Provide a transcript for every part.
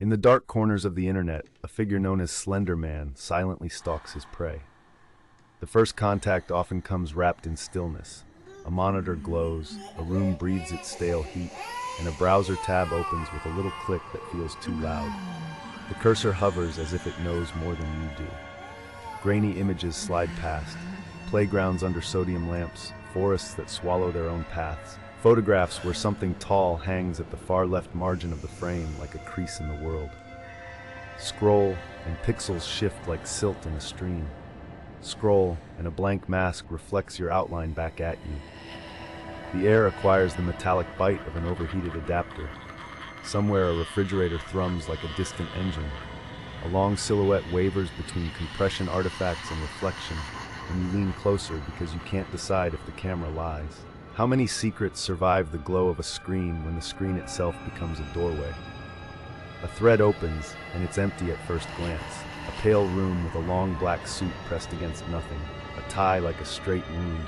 In the dark corners of the internet, a figure known as Slender Man silently stalks his prey. The first contact often comes wrapped in stillness. A monitor glows, a room breathes its stale heat, and a browser tab opens with a little click that feels too loud. The cursor hovers as if it knows more than you do. Grainy images slide past, playgrounds under sodium lamps, forests that swallow their own paths, photographs where something tall hangs at the far left margin of the frame like a crease in the world. Scroll, and pixels shift like silt in a stream. Scroll, and a blank mask reflects your outline back at you. The air acquires the metallic bite of an overheated adapter. Somewhere a refrigerator thrums like a distant engine. A long silhouette wavers between compression artifacts and reflection, and you lean closer because you can't decide if the camera lies. How many secrets survive the glow of a screen when the screen itself becomes a doorway? A thread opens, and it's empty at first glance. A pale room with a long black suit pressed against nothing, a tie like a straight wound,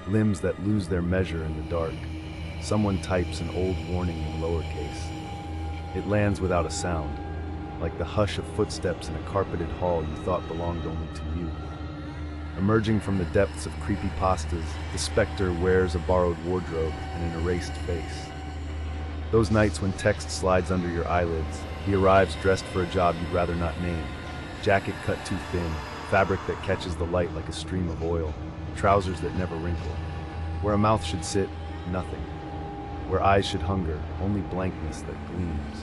limbs that lose their measure in the dark. Someone types an old warning in lowercase. It lands without a sound, like the hush of footsteps in a carpeted hall you thought belonged only to you. Emerging from the depths of creepypastas, the specter wears a borrowed wardrobe and an erased face. Those nights when text slides under your eyelids, he arrives dressed for a job you'd rather not name. Jacket cut too thin, fabric that catches the light like a stream of oil, trousers that never wrinkle. Where a mouth should sit, nothing. Where eyes should hunger, only blankness that gleams.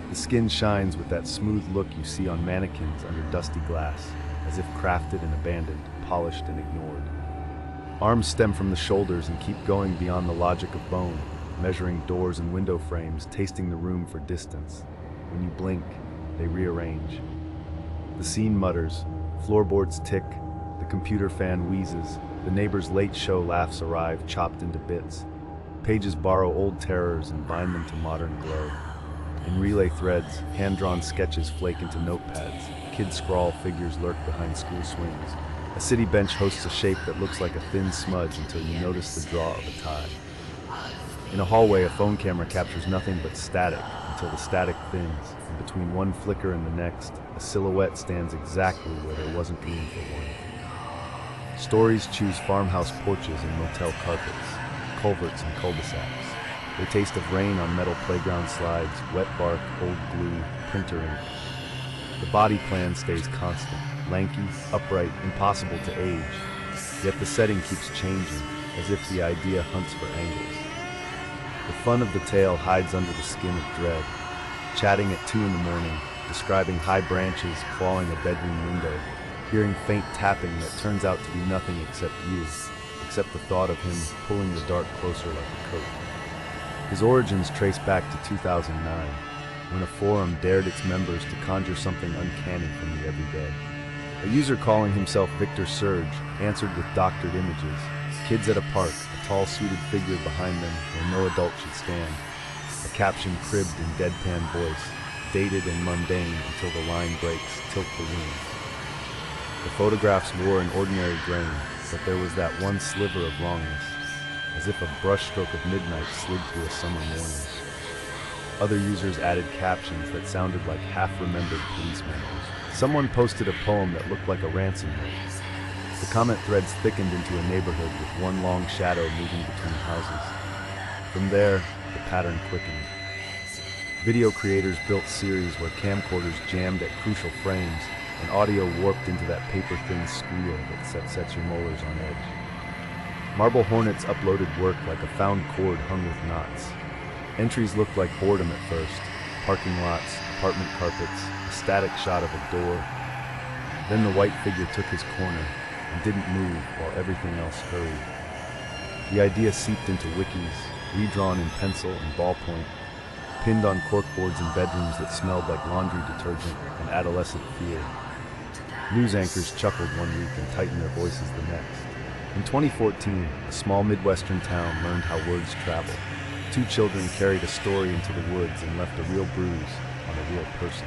The skin shines with that smooth look you see on mannequins under dusty glass, as if crafted and abandoned, polished and ignored. Arms stem from the shoulders and keep going beyond the logic of bone, measuring doors and window frames, tasting the room for distance. When you blink, they rearrange. The scene mutters, floorboards tick, the computer fan wheezes, the neighbor's late show laughs arrive, chopped into bits. Pages borrow old terrors and bind them to modern glow. In relay threads, hand-drawn sketches flake into notepads. Kids scrawl, figures lurk behind school swings. A city bench hosts a shape that looks like a thin smudge until you notice the draw of a tie. In a hallway, a phone camera captures nothing but static until the static thins, and between one flicker and the next, a silhouette stands exactly where there wasn't room for one. Stories choose farmhouse porches and motel carpets, culverts and cul-de-sacs. They taste of rain on metal playground slides, wet bark, old glue, printer ink. The body plan stays constant, lanky, upright, impossible to age. Yet the setting keeps changing, as if the idea hunts for angles. The fun of the tale hides under the skin of dread. Chatting at 2 in the morning, describing high branches clawing a bedroom window, hearing faint tapping that turns out to be nothing except you, except the thought of him pulling the dark closer like a coat. His origins trace back to 2009, when a forum dared its members to conjure something uncanny from the everyday. A user calling himself Victor Surge answered with doctored images. Kids at a park, a tall suited figure behind them where no adult should stand. A caption cribbed in deadpan voice, dated and mundane until the line breaks, tilt the room. The photographs wore an ordinary grain, but there was that one sliver of wrongness, as if a brushstroke of midnight slid through a summer morning. Other users added captions that sounded like half-remembered police memos. Someone posted a poem that looked like a ransom note. The comment threads thickened into a neighborhood with one long shadow moving between houses. From there, the pattern quickened. Video creators built series where camcorders jammed at crucial frames and audio warped into that paper-thin squeal that sets your molars on edge. Marble Hornets uploaded work like a found cord hung with knots. Entries looked like boredom at first. Parking lots, apartment carpets, a static shot of a door. Then the white figure took his corner and didn't move while everything else hurried. The idea seeped into wikis, redrawn in pencil and ballpoint, pinned on corkboards in bedrooms that smelled like laundry detergent and adolescent fear. News anchors chuckled one week and tightened their voices the next. In 2014, a small Midwestern town learned how words travel. 2 children carried a story into the woods and left a real bruise on a real person.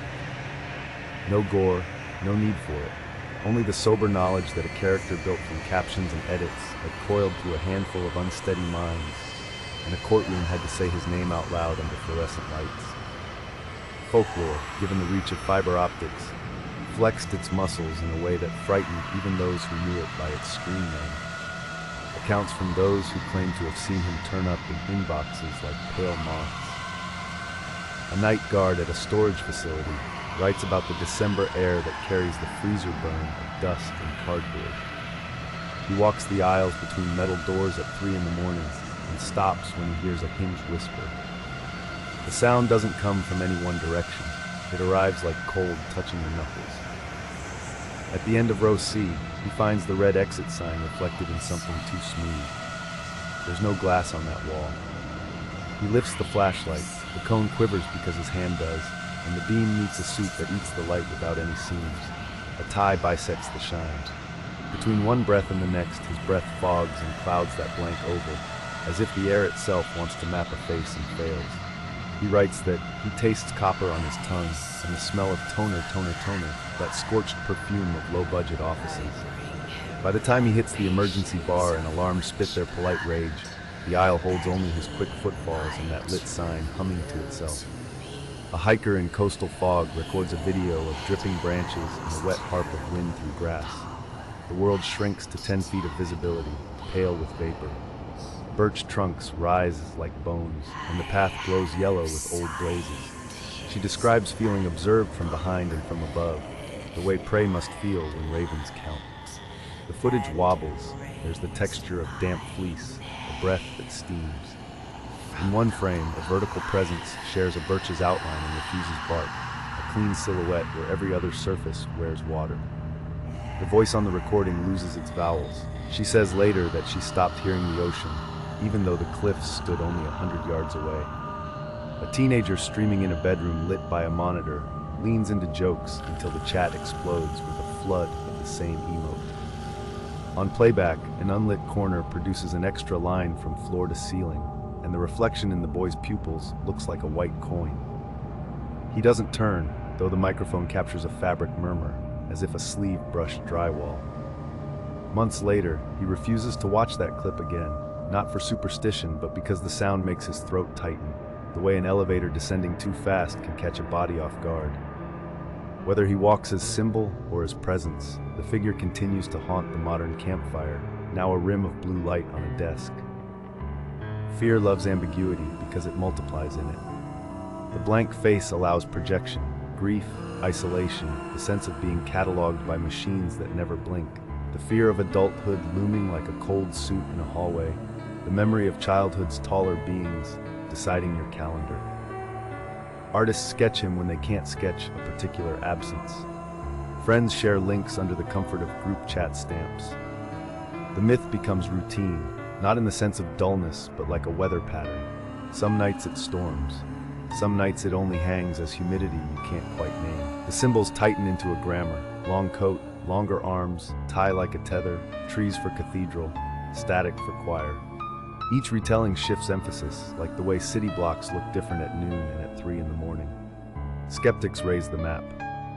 No gore, no need for it. Only the sober knowledge that a character built from captions and edits had coiled through a handful of unsteady minds, and a courtroom had to say his name out loud under fluorescent lights. Folklore, given the reach of fiber optics, flexed its muscles in a way that frightened even those who knew it by its screen name. Accounts from those who claim to have seen him turn up in inboxes like pale moths. A night guard at a storage facility writes about the December air that carries the freezer burn of dust and cardboard. He walks the aisles between metal doors at 3 in the morning and stops when he hears a hinge whisper. The sound doesn't come from any one direction. It arrives like cold touching the knuckles. At the end of row C, he finds the red exit sign reflected in something too smooth. There's no glass on that wall. He lifts the flashlight. The cone quivers because his hand does, and the beam meets a suit that eats the light without any seams. A tie bisects the shine. Between one breath and the next, his breath fogs and clouds that blank oval, as if the air itself wants to map a face and fails. He writes that he tastes copper on his tongue and the smell of toner, that scorched perfume of low-budget offices. By the time he hits the emergency bar and alarms spit their polite rage, the aisle holds only his quick footfalls and that lit sign humming to itself. A hiker in coastal fog records a video of dripping branches and a wet harp of wind through grass. The world shrinks to 10 feet of visibility, pale with vapor. Birch trunks rise like bones, and the path glows yellow with old blazes. She describes feeling observed from behind and from above, the way prey must feel when ravens count. The footage wobbles. There's the texture of damp fleece, a breath that steams. In one frame, a vertical presence shares a birch's outline and refuses bark, a clean silhouette where every other surface wears water. The voice on the recording loses its vowels. She says later that she stopped hearing the ocean, even though the cliffs stood only 100 yards away. A teenager streaming in a bedroom lit by a monitor leans into jokes until the chat explodes with a flood of the same emote. On playback, an unlit corner produces an extra line from floor to ceiling, and the reflection in the boy's pupils looks like a white coin. He doesn't turn, though the microphone captures a fabric murmur, as if a sleeve brushed drywall. Months later, he refuses to watch that clip again, not for superstition, but because the sound makes his throat tighten, the way an elevator descending too fast can catch a body off guard. Whether he walks as symbol or as presence, the figure continues to haunt the modern campfire, now a rim of blue light on a desk. Fear loves ambiguity because it multiplies in it. The blank face allows projection, grief, isolation, the sense of being cataloged by machines that never blink, the fear of adulthood looming like a cold suit in a hallway, the memory of childhood's taller beings deciding your calendar. Artists sketch him when they can't sketch a particular absence. Friends share links under the comfort of group chat stamps. The myth becomes routine, not in the sense of dullness, but like a weather pattern. Some nights it storms. Some nights it only hangs as humidity you can't quite name. The symbols tighten into a grammar. Long coat, longer arms, tie like a tether, trees for cathedral, static for choir. Each retelling shifts emphasis, like the way city blocks look different at noon and at 3 in the morning. Skeptics raise the map.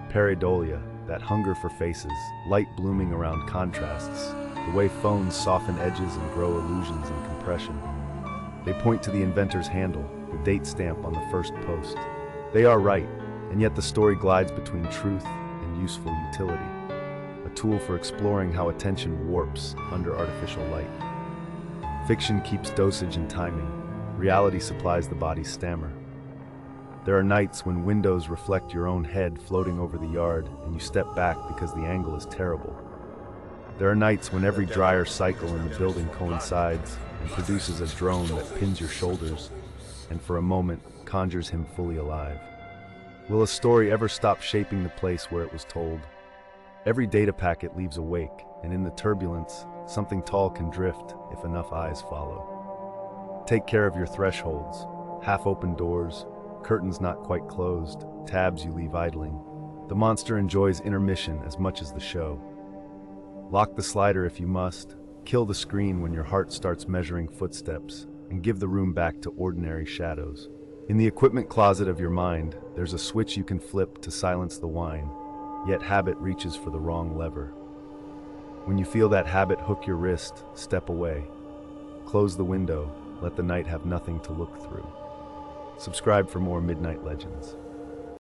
Pareidolia, that hunger for faces, light blooming around contrasts, the way phones soften edges and grow illusions in compression. They point to the inventor's handle, the date stamp on the first post. They are right, and yet the story glides between truth and useful utility, a tool for exploring how attention warps under artificial light. Fiction keeps dosage and timing. Reality supplies the body's stammer. There are nights when windows reflect your own head floating over the yard and you step back because the angle is terrible. There are nights when every dryer cycle in the building coincides and produces a drone that pins your shoulders and for a moment conjures him fully alive. Will a story ever stop shaping the place where it was told? Every data packet leaves a wake, and in the turbulence, something tall can drift if enough eyes follow. Take care of your thresholds, half-open doors, curtains not quite closed, tabs you leave idling. The monster enjoys intermission as much as the show. Lock the slider if you must, kill the screen when your heart starts measuring footsteps, and give the room back to ordinary shadows. In the equipment closet of your mind, there's a switch you can flip to silence the whine, yet habit reaches for the wrong lever. When you feel that habit hook your wrist, step away. Close the window, let the night have nothing to look through. Subscribe for more Midnight Legends.